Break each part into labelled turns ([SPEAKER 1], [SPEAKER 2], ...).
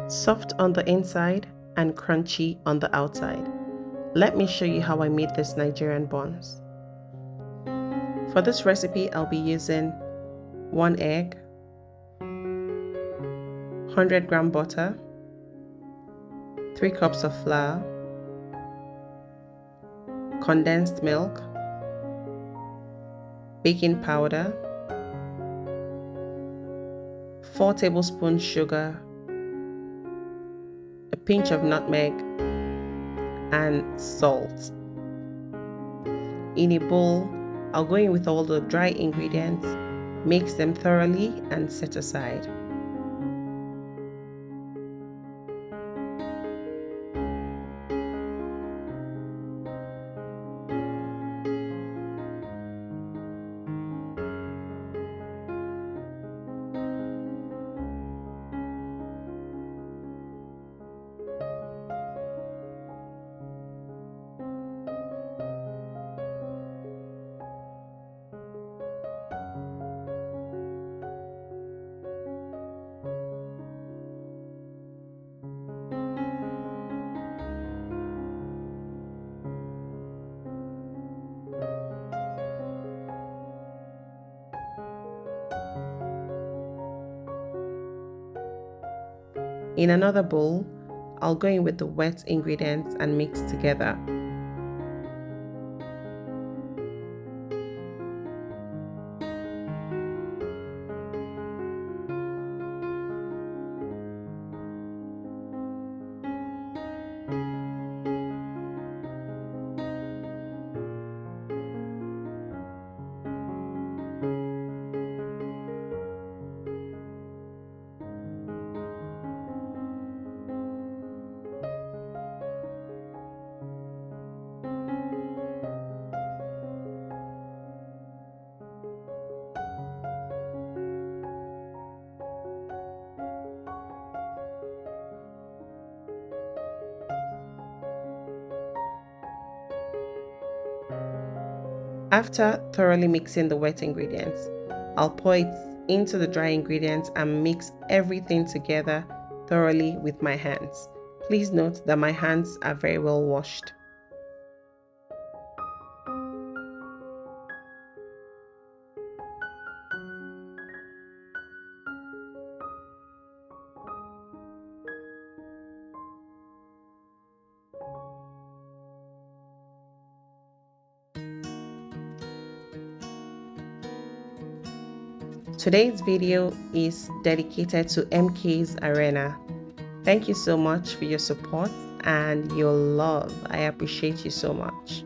[SPEAKER 1] Soft on the inside and crunchy on the outside. Let me show you how I made this Nigerian buns. For this recipe, I'll be using 1 egg, 100-gram butter, 3 cups of flour, condensed milk, baking powder, 4 tablespoons sugar, a pinch of nutmeg, and salt. In a bowl, I'll go in with all the dry ingredients, mix them thoroughly, and set aside. In another bowl, I'll go in with the wet ingredients and mix together. After thoroughly mixing the wet ingredients, I'll pour it into the dry ingredients and mix everything together thoroughly with my hands. Please note that my hands are very well washed. Today's video is dedicated to MK's Arena. Thank you so much for your support and your love. I appreciate you so much.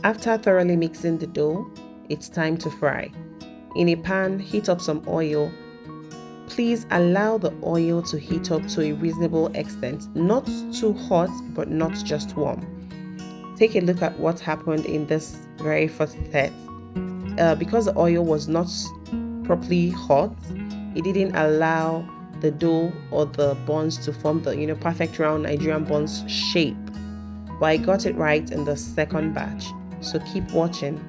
[SPEAKER 1] After thoroughly mixing the dough, it's time to fry. In a pan, heat up some oil. Please allow the oil to heat up to a reasonable extent, not too hot but not just warm. Take a look at what happened in this very first set. Because the oil was not properly hot, it didn't allow the dough or the buns to form the perfect round Nigerian buns shape. But I got it right in the second batch, so keep watching.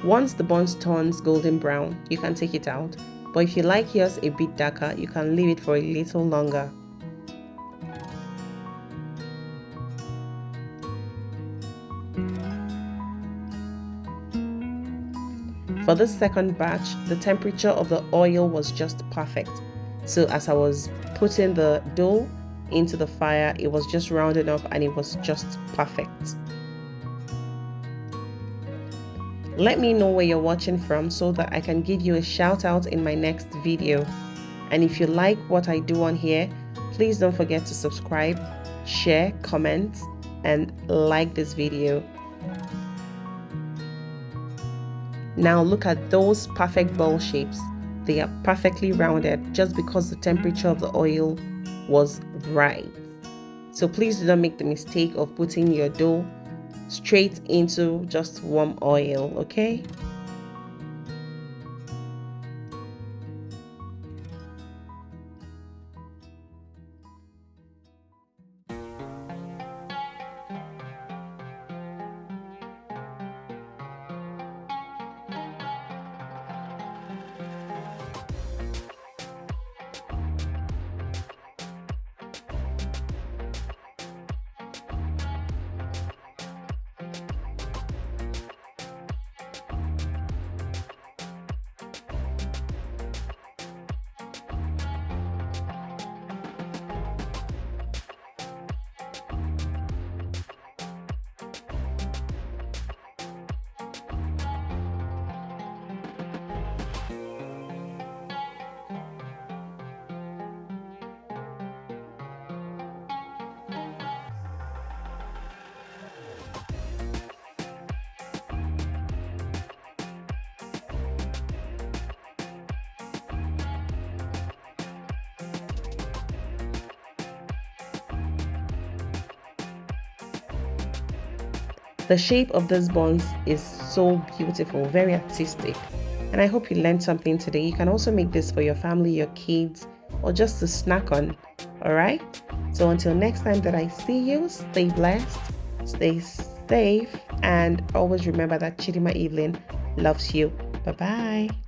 [SPEAKER 1] Once the buns turns golden brown, you can take it out, but if you like yours a bit darker, you can leave it for a little longer. For this second batch, the temperature of the oil was just perfect, so as I was putting the dough into the fire, it was just rounded up and it was just perfect. Let me know where you're watching from so that I can give you a shout out in my next video. And if you like what I do on here, please don't forget to subscribe, share, comment, and like this video. Now look at those perfect ball shapes. They are perfectly rounded just because the temperature of the oil was right. So please do not make the mistake of putting your dough straight into just warm oil, okay? The shape of this buns is so beautiful, very artistic. And I hope you learned something today. You can also make this for your family, your kids, or just to snack on. All right? So until next time that I see you, stay blessed, stay safe, and always remember that Chidima Evelyn loves you. Bye-bye.